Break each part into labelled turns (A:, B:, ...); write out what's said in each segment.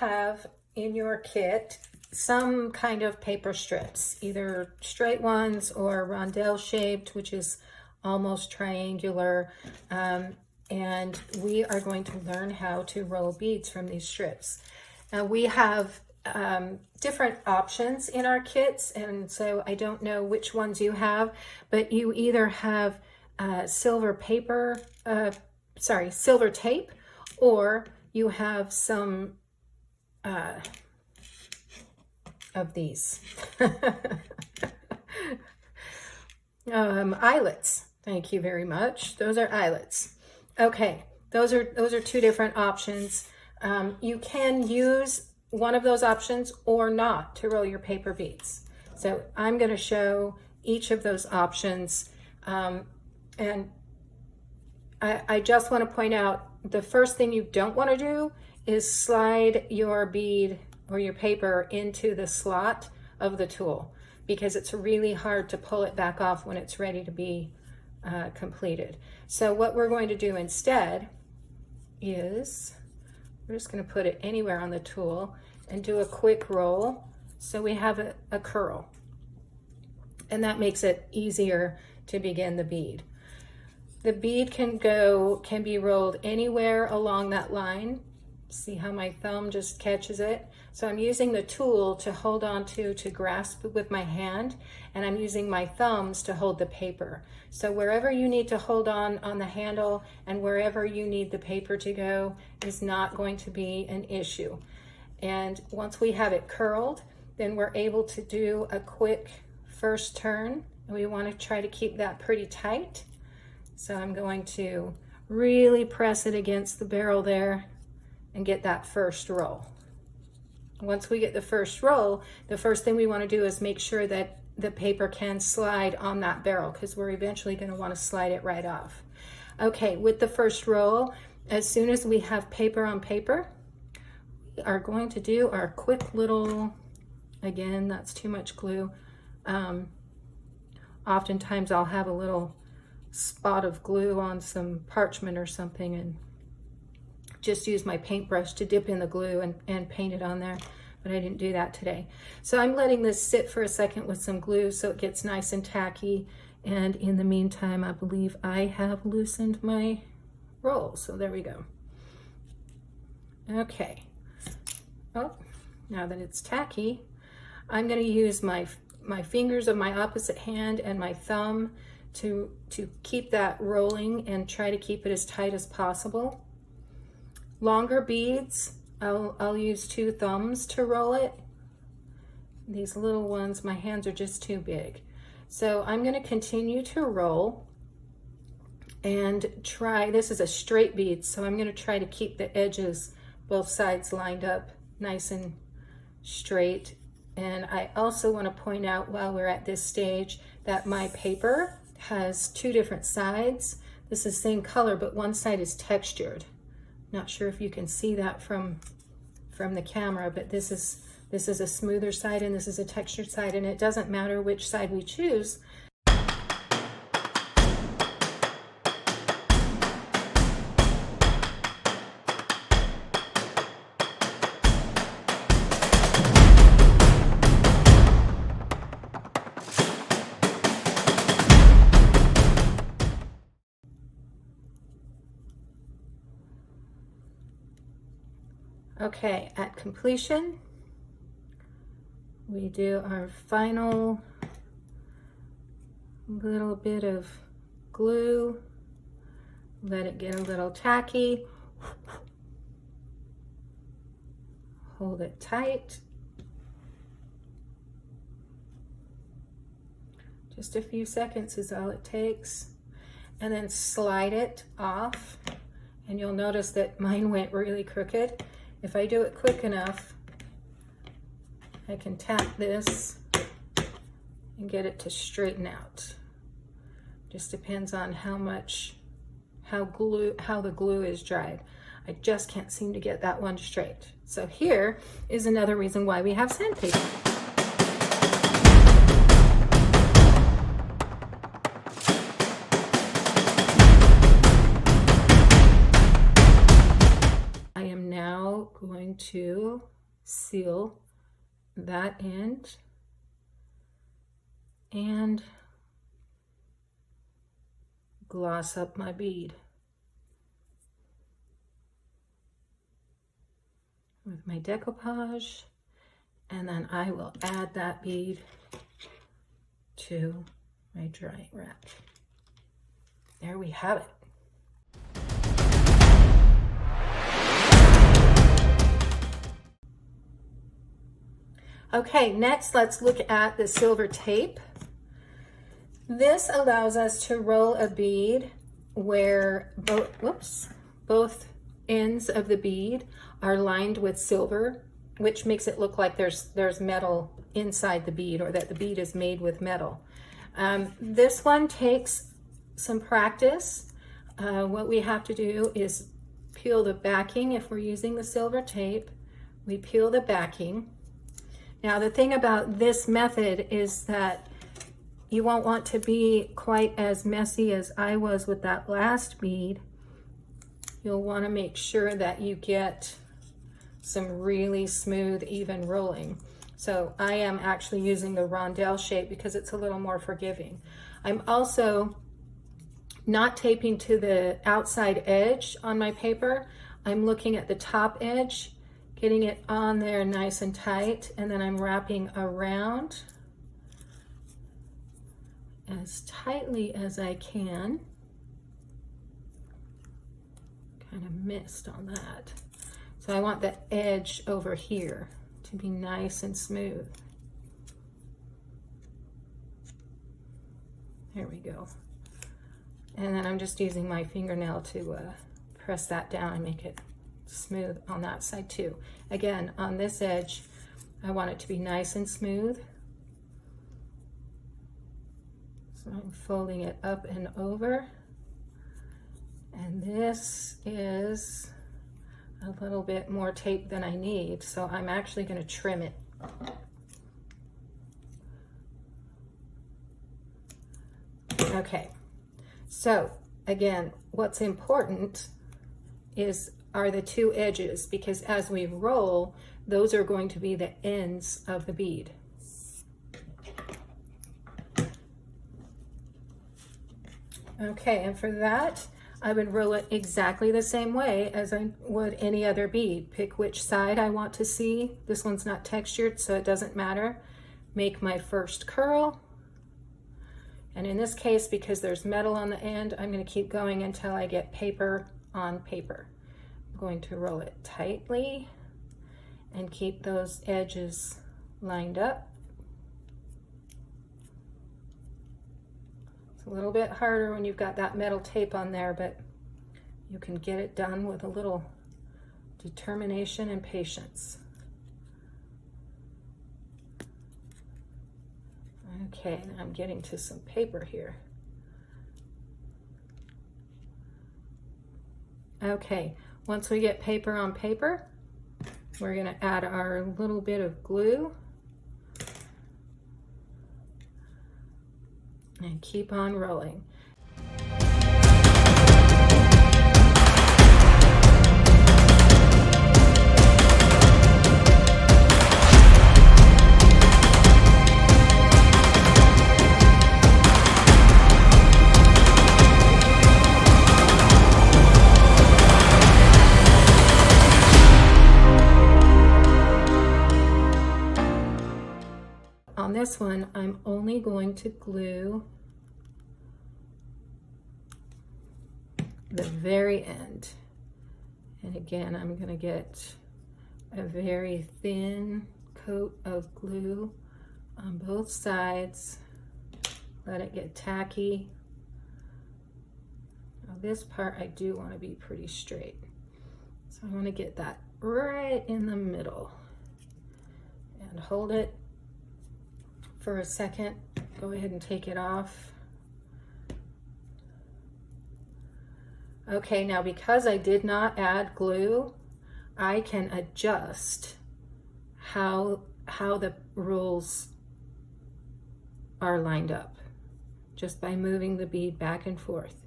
A: have in your kit some kind of paper strips, either straight ones or rondelle shaped, which is almost triangular. And we are going to learn how to roll beads from these strips. Now we have different options in our kits, and so I don't know which ones you have, but you either have silver tape, or you have some of these eyelets. Thank you very much. Those are eyelets. Okay, those are two different options. You can use one of those options or not to roll your paper beads. So I'm going to show each of those options. And I just want to point out, the first thing you don't want to do is slide your bead or your paper into the slot of the tool, because it's really hard to pull it back off when it's ready to be completed. So what we're going to do instead is we're just going to put it anywhere on the tool and do a quick roll so we have a curl, and that makes it easier to begin the bead. The bead can be rolled anywhere along that line. See how my thumb just catches it? So I'm using the tool to hold on to grasp with my hand, and I'm using my thumbs to hold the paper. So wherever you need to hold on the handle and wherever you need the paper to go is not going to be an issue. And once we have it curled, then we're able to do a quick first turn, and we want to try to keep that pretty tight. So I'm going to really press it against the barrel there and get that first roll. Once we get the first roll, the first thing we want to do is make sure that the paper can slide on that barrel, because we're eventually going to want to slide it right off. Okay, with the first roll, as soon as we have paper on paper, we are going to do our quick little, again, that's too much glue. Oftentimes I'll have a little spot of glue on some parchment or something and just use my paintbrush to dip in the glue and paint it on there, but I didn't do that today. So I'm letting this sit for a second with some glue so it gets nice and tacky, and in the meantime I believe I have loosened my roll, so there we go. Okay, oh, now that it's tacky, I'm going to use my fingers of my opposite hand and my thumb to keep that rolling and try to keep it as tight as possible. Longer beads, I'll use two thumbs to roll it. These little ones, my hands are just too big. So I'm going to continue to roll and try, this is a straight bead, so I'm going to try to keep the edges, both sides lined up nice and straight. And I also want to point out while we're at this stage that my paper has two different sides. This is the same color, but one side is textured. Not sure if you can see that from the camera, but this is a smoother side and this is a textured side, and it doesn't matter which side we choose. Okay, at completion, we do our final little bit of glue, let it get a little tacky, hold it tight. Just a few seconds is all it takes, and then slide it off, and you'll notice that mine went really crooked. If I do it quick enough, I can tap this and get it to straighten out. Just depends on how the glue is dried. I just can't seem to get that one straight. So here is another reason why we have sandpaper. going to seal that end and gloss up my bead with my decoupage, and then I will add that bead to my drying rack. There we have it. Okay, next let's look at the silver tape. This allows us to roll a bead where both ends of the bead are lined with silver, which makes it look like there's metal inside the bead, or that the bead is made with metal. This one takes some practice. What we have to do is peel the backing. If we're using the silver tape, we peel the backing. Now the thing about this method is that you won't want to be quite as messy as I was with that last bead. You'll want to make sure that you get some really smooth, even rolling. So I am actually using the rondelle shape because it's a little more forgiving. I'm also not taping to the outside edge on my paper. I'm looking at the top edge, getting it on there nice and tight, and then I'm wrapping around as tightly as I can. Kind of missed on that. So I want the edge over here to be nice and smooth. There we go. And then I'm just using my fingernail to press that down and make it smooth on that side too. Again, on this edge, I want it to be nice and smooth. So I'm folding it up and over. And this is a little bit more tape than I need, so I'm actually going to trim it. Okay, so again, what's important are the two edges, because as we roll, those are going to be the ends of the bead. Okay, and for that, I would roll it exactly the same way as I would any other bead. Pick which side I want to see. This one's not textured, so it doesn't matter. Make my first curl. And in this case, because there's metal on the end, I'm going to keep going until I get paper on paper. I'm going to roll it tightly and keep those edges lined up. It's a little bit harder when you've got that metal tape on there, but you can get it done with a little determination and patience. Okay, now I'm getting to some paper here. Okay, once we get paper on paper, we're going to add our little bit of glue and keep on rolling. On this one, I'm only going to glue the very end. And again, I'm going to get a very thin coat of glue on both sides. Let it get tacky. Now this part I do want to be pretty straight. So I want to get that right in the middle and hold it for a second. Go ahead and take it off. Okay, now because I did not add glue, I can adjust how the rules are lined up just by moving the bead back and forth.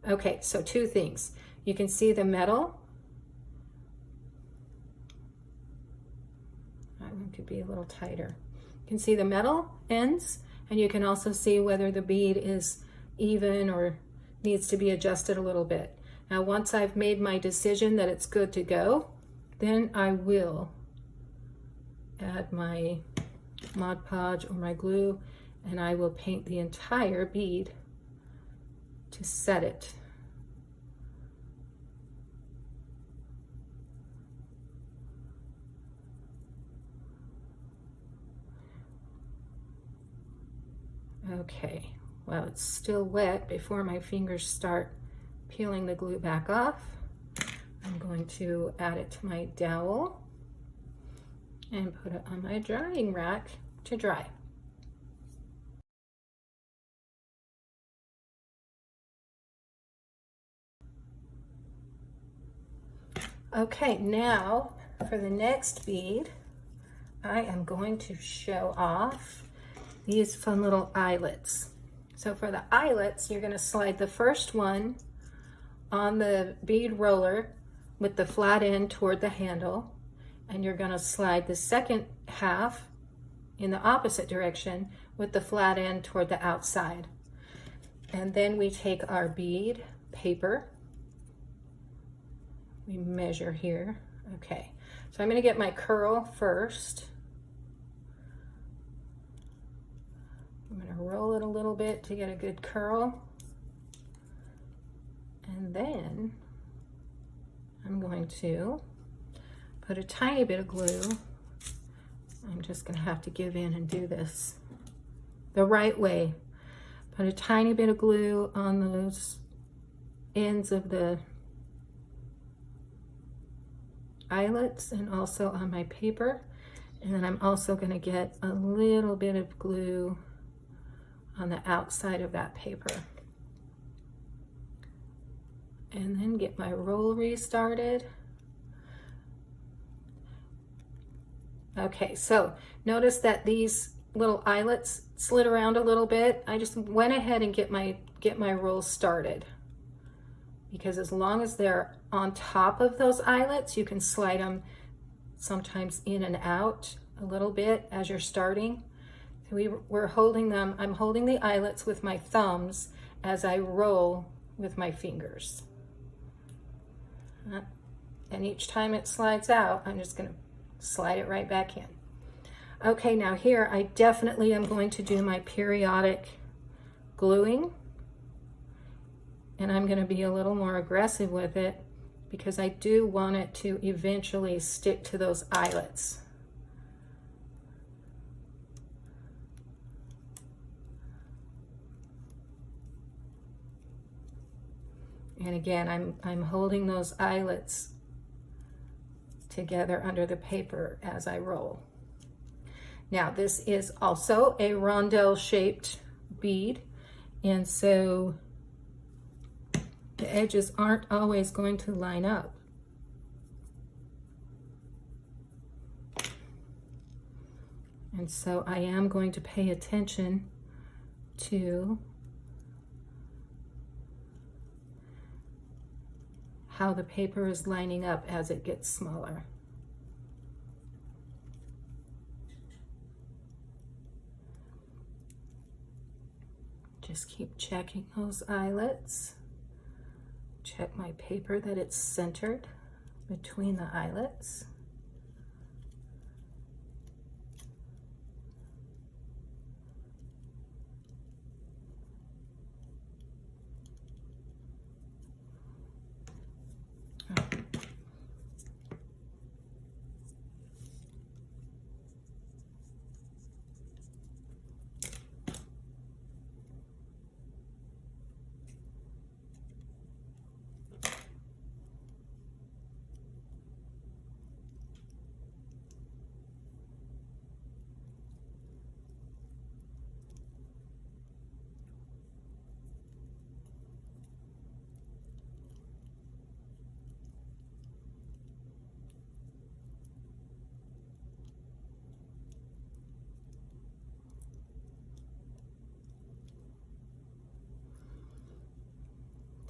A: Okay, so two things. You can see the metal one could be a little tighter. You can see the metal ends, and you can also see whether the bead is even or needs to be adjusted a little bit. Now, once I've made my decision that it's good to go, then I will add my Mod Podge or my glue, and I will paint the entire bead to set it. Okay, well, it's still wet before my fingers start peeling the glue back off. I'm going to add it to my dowel and put it on my drying rack to dry. Okay, now for the next bead, I am going to show off these fun little eyelets. So for the eyelets, you're going to slide the first one on the bead roller with the flat end toward the handle, and you're going to slide the second half in the opposite direction with the flat end toward the outside. And then we take our bead paper, we measure here. Okay, so I'm going to get my curl first. I'm going to roll it a little bit to get a good curl, and then I'm going to put a tiny bit of glue. I'm just going to have to give in and do this the right way. Put a tiny bit of glue on those ends of the eyelets and also on my paper, and then I'm also going to get a little bit of glue on the outside of that paper, and then get my roll restarted. Okay, so notice that these little eyelets slid around a little bit. I just went ahead and get my roll started, because as long as they're on top of those eyelets, you can slide them sometimes in and out a little bit as you're starting. So we're holding them, I'm holding the eyelets with my thumbs as I roll with my fingers. And each time it slides out, I'm just going to slide it right back in. Okay, now here I definitely am going to do my periodic gluing, and I'm going to be a little more aggressive with it because I do want it to eventually stick to those eyelets. And again, I'm holding those eyelets together under the paper as I roll. Now, this is also a rondelle shaped bead, and so the edges aren't always going to line up. And so I am going to pay attention to how the paper is lining up as it gets smaller. Just keep checking those eyelets. Check my paper that it's centered between the eyelets.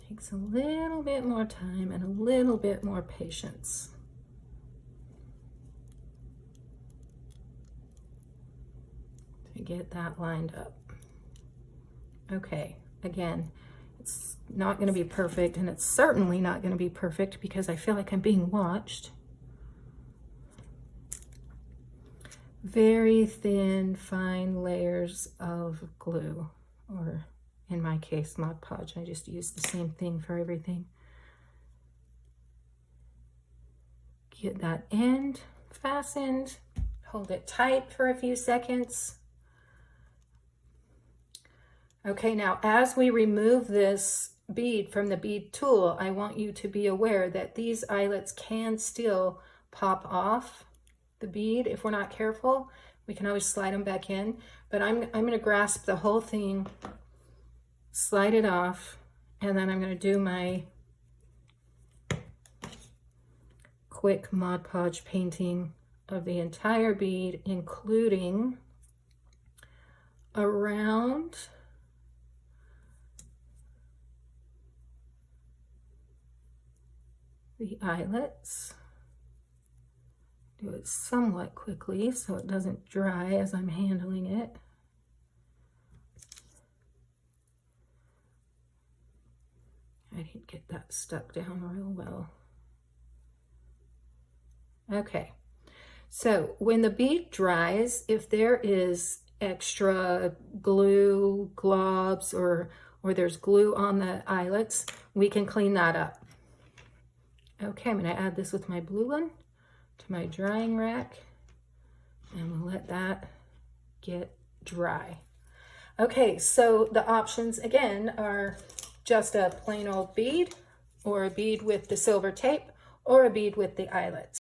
A: Takes a little bit more time and a little bit more patience. Get that lined up. Okay, again, it's not going to be perfect, and it's certainly not going to be perfect because I feel like I'm being watched. Very thin, fine layers of glue, or in my case, Mod Podge. I just use the same thing for everything. Get that end fastened, hold it tight for a few seconds. Okay, now as we remove this bead from the bead tool, I want you to be aware that these eyelets can still pop off the bead if we're not careful. We can always slide them back in, but I'm going to grasp the whole thing, slide it off, and then I'm going to do my quick Mod Podge painting of the entire bead, including around the eyelets. Do it somewhat quickly so it doesn't dry as I'm handling it. I didn't get that stuck down real well. Okay, so when the bead dries, if there is extra glue, globs, or there's glue on the eyelets, we can clean that up. Okay, I'm going to add this with my blue one to my drying rack, and we'll let that get dry. Okay, so the options again are just a plain old bead, or a bead with the silver tape, or a bead with the eyelets.